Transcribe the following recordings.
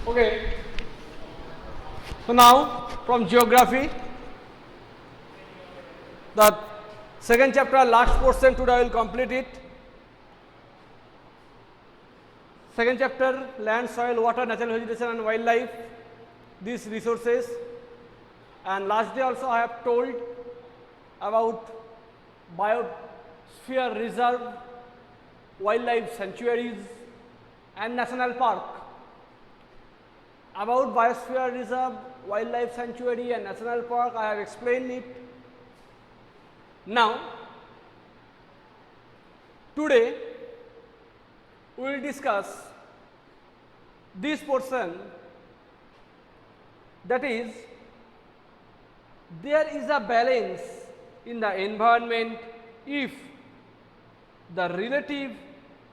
Okay. So now from geography, the second chapter, last portion today I will complete it. Second chapter, land, soil, water, natural vegetation and wildlife, these resources. And last day also I have told about biosphere reserve, wildlife sanctuaries and national park. About biosphere reserve, wildlife sanctuary and national park, I have explained it. Now, today we will discuss this portion, that is, there is a balance in the environment if the relative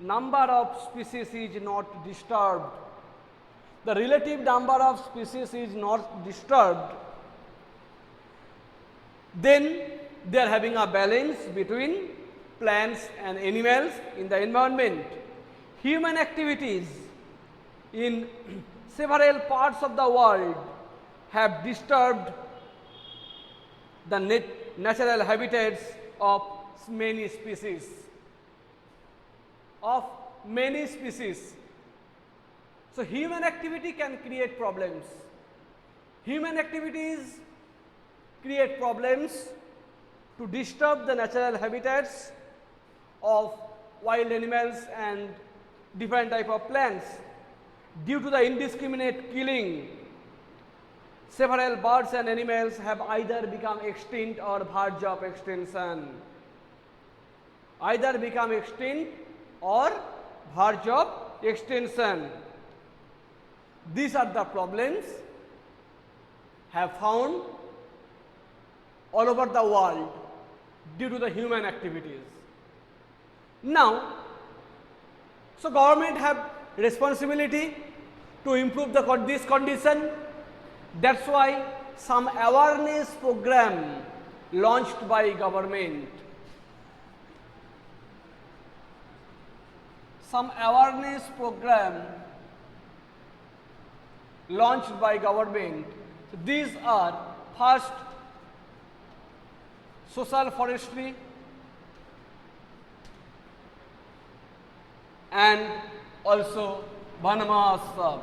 number of species is not disturbed. The relative number of species is not disturbed, then they are having a balance between plants and animals in the environment. Human activities in several parts of the world have disturbed the natural habitats of many species. So, human activity can create problems. Human activities create problems to disturb the natural habitats of wild animals and different type of plants. Due to the indiscriminate killing, several birds and animals have either become extinct or verge of extinction. Either become extinct or verge of extinction. These are the problems have found all over the world due to the human activities. Now, so government have responsibility to improve this condition. That's why some awareness program launched by government. Some awareness program launched by government. So these are first social forestry and also Van Mahotsav.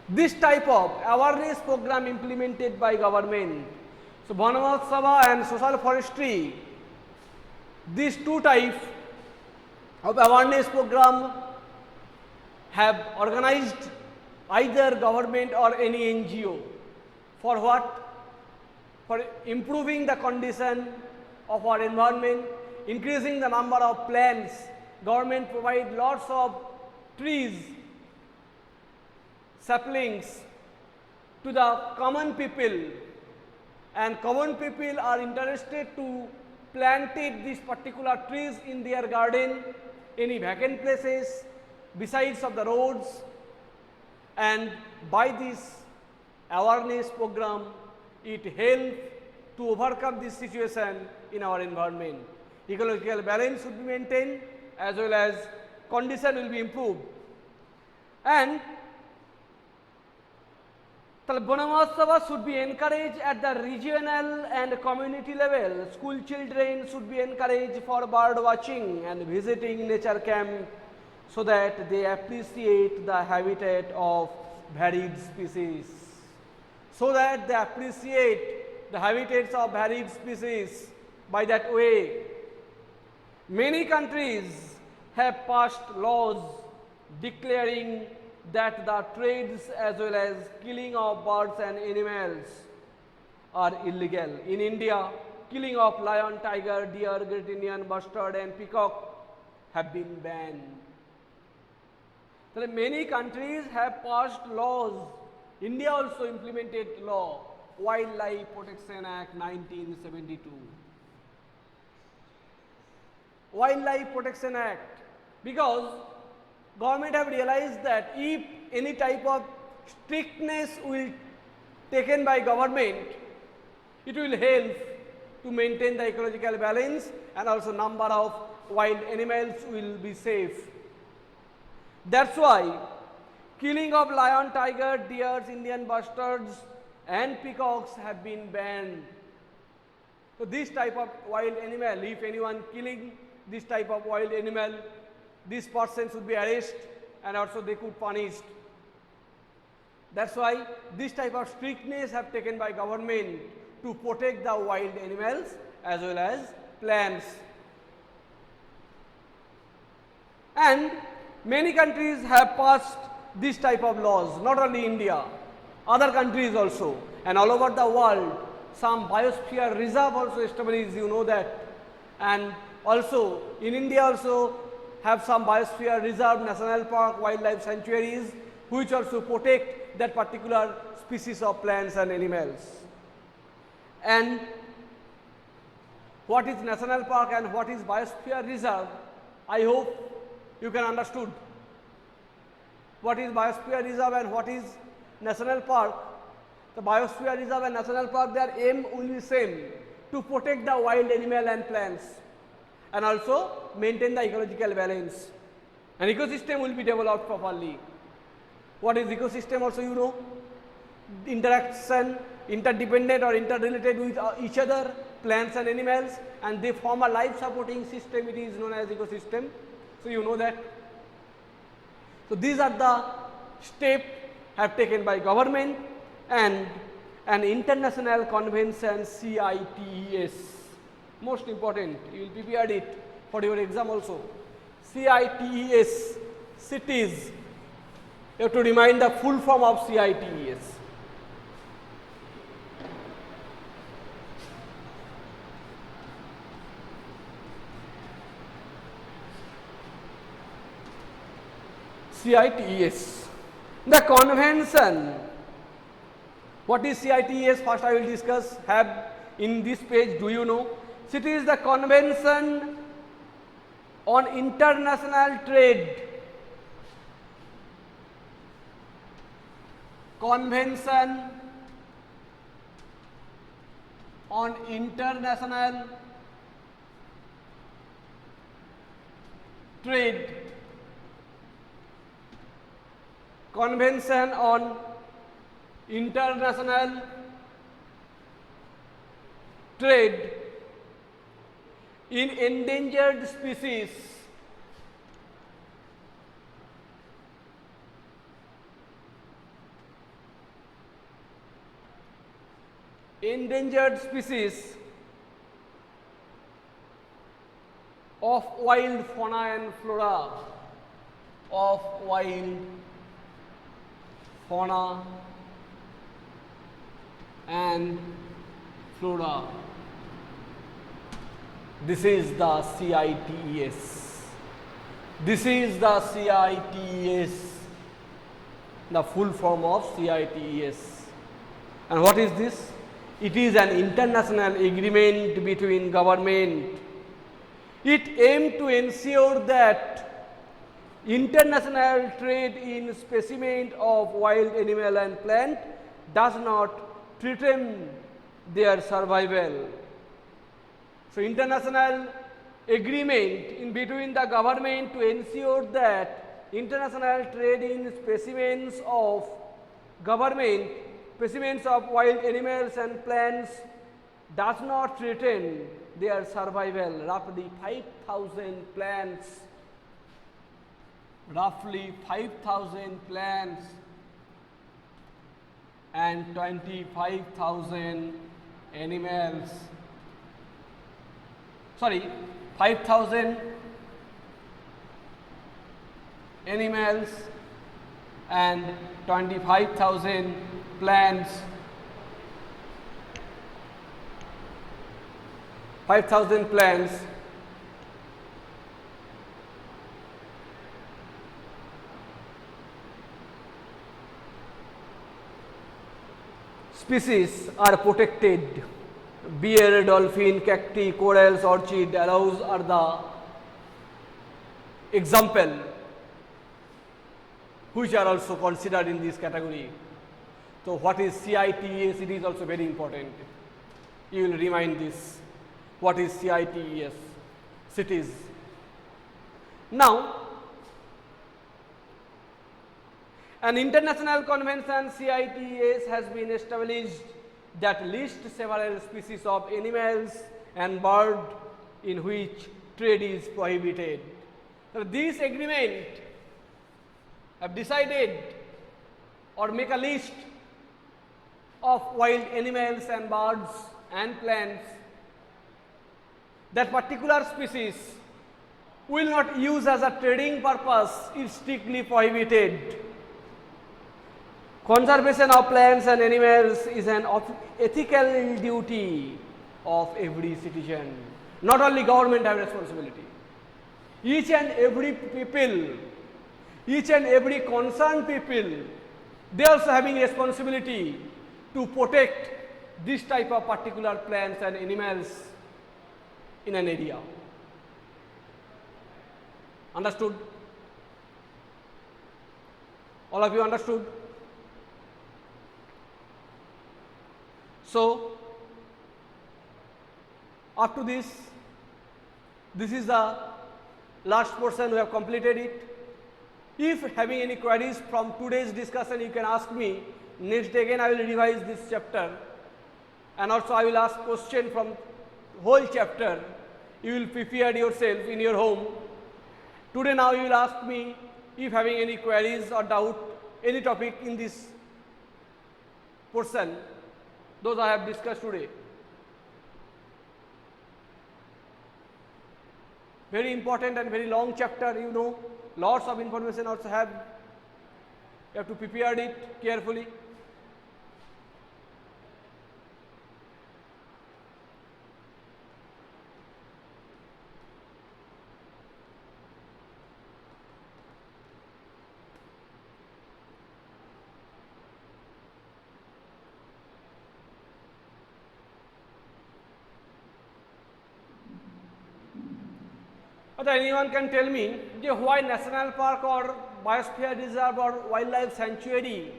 This type of awareness program implemented by government. So Van Mahotsav and social forestry, these two types of awareness program have organized either government or any NGO. For what? For improving the condition of our environment, increasing the number of plants. Government provide lots of trees, saplings to the common people, and common people are interested to planted these particular trees in their garden, any vacant places, besides of the roads, and by this awareness program, it helps to overcome this situation in our environment. Ecological balance should be maintained as well as condition will be improved. And Van Mahotsav should be encouraged at the regional and community level. School children should be encouraged for bird watching and visiting nature camp so that they appreciate the habitat of varied species. So that they appreciate the habitats of varied species. By that way, many countries have passed laws declaring that the trades as well as killing of birds and animals are illegal. In India, killing of lion, tiger, deer, great Indian bustard and peacock have been banned. So many countries have passed laws. India also implemented law, Wildlife Protection Act 1972. Wildlife Protection Act, because government have realized that if any type of strictness will taken by government, it will help to maintain the ecological balance, and also number of wild animals will be safe. That's why killing of lion, tiger, deers, Indian bustards and peacocks have been banned. So this type of wild animal, if anyone killing this type of wild animal, this person should be arrested and also they could punished. That's why this type of strictness have taken by government to protect the wild animals as well as plants. And many countries have passed this type of laws, not only India, other countries also, and all over the world. Some biosphere reserve also established, you know that, and also in India also have some biosphere reserve, national park, wildlife sanctuaries, which also protect that particular species of plants and animals. And what is national park and what is biosphere reserve, I hope you can understood. What is biosphere reserve and what is national park? The biosphere reserve and national park, their aim will be same, to protect the wild animal and plants and also maintain the ecological balance. An ecosystem will be developed properly. What is ecosystem also, you know? Interaction, interdependent or interrelated with each other, plants and animals, and they form a life supporting system. It is known as ecosystem. So you know that. So these are the steps have taken by government and an international convention, CITES. Most important, you will prepare it for your exam also. CITES, cities. You have to remind the full form of CITES. CITES. The convention. What is CITES? First I will discuss, have in this page, do you know? It is the Convention on International Trade. Convention on International Trade. Convention on International Trade in Endangered Species. Endangered species of wild fauna and flora, of wild fauna and flora. This is the CITES. This is the CITES, the full form of CITES. And what is this? It is an international agreement between government. It aims to ensure that international trade in specimen of wild animal and plant does not threaten their survival. So, international agreement in between the government to ensure that international trade in specimens of government, specimens of wild animals and plants does not threaten their survival. Roughly 5,000 plants, roughly 5,000 plants and 25,000 animals. Sorry, 5,000 animals and 25,000 plants. 5,000 plants species are protected. Bear, dolphin, cacti, corals, orchid, aloes are the example which are also considered in this category. So, what is CITES? It is also very important. You will remind this. what is CITES, cities. Now, an international convention CITES has been established that lists several species of animals and birds in which trade is prohibited. So, this agreement have decided or make a list of wild animals and birds and plants that particular species will not use as a trading purpose is strictly prohibited. Conservation of plants and animals is an ethical duty of every citizen. Not only government have responsibility. Each and every people, each and every concerned people, they also having responsibility to protect this type of particular plants and animals in an area. Understood? All of you understood? So, up to this is the last portion, we have completed it. If having any queries from today's discussion, you can ask me. Next day again I will revise this chapter, and also I will ask question from whole chapter. You will prepare yourself in your home. Today now you will ask me if having any queries or doubt, any topic in this portion, those I have discussed today. Very important and very long chapter, you know, lots of information also have, you have to prepare it carefully. Anyone can tell me why national park or biosphere reserve or wildlife sanctuary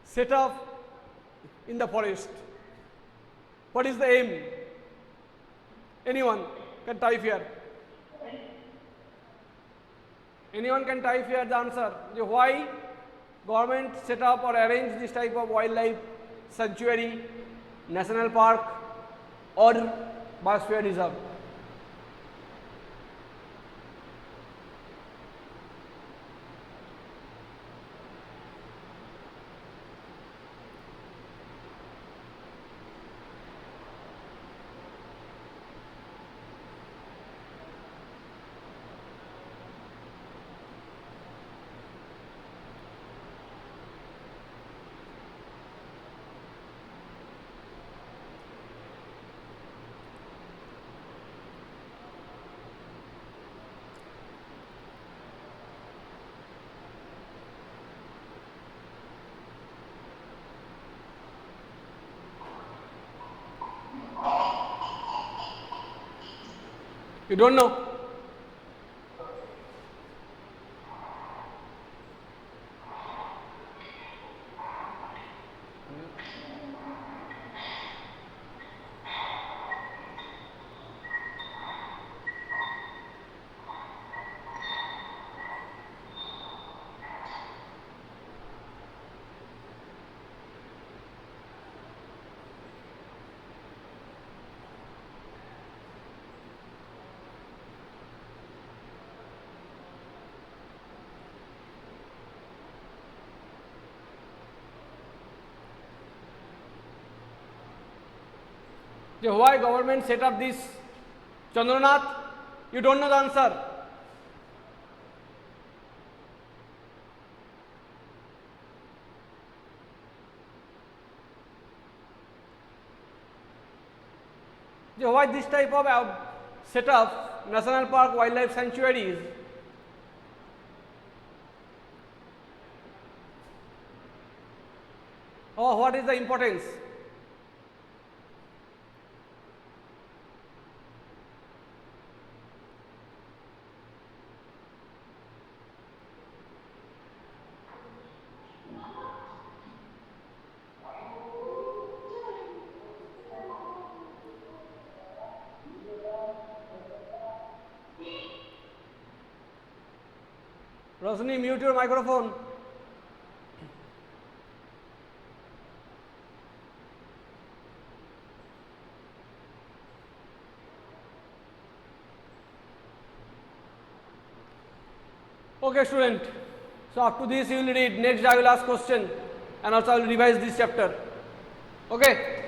set up in the forest? What is the aim? Anyone can type here. Anyone can type here the answer. Why government set up or arrange this type of wildlife sanctuary, national park or biosphere reserve? You don't know? Why government set up this? Chandranath, you don't know the answer. Why this type of setup, national park, wildlife sanctuaries? Oh, what is the importance? Rosni, mute your microphone. Okay, student. So up to this you will read. Next I will ask question and also I will revise this chapter. Okay.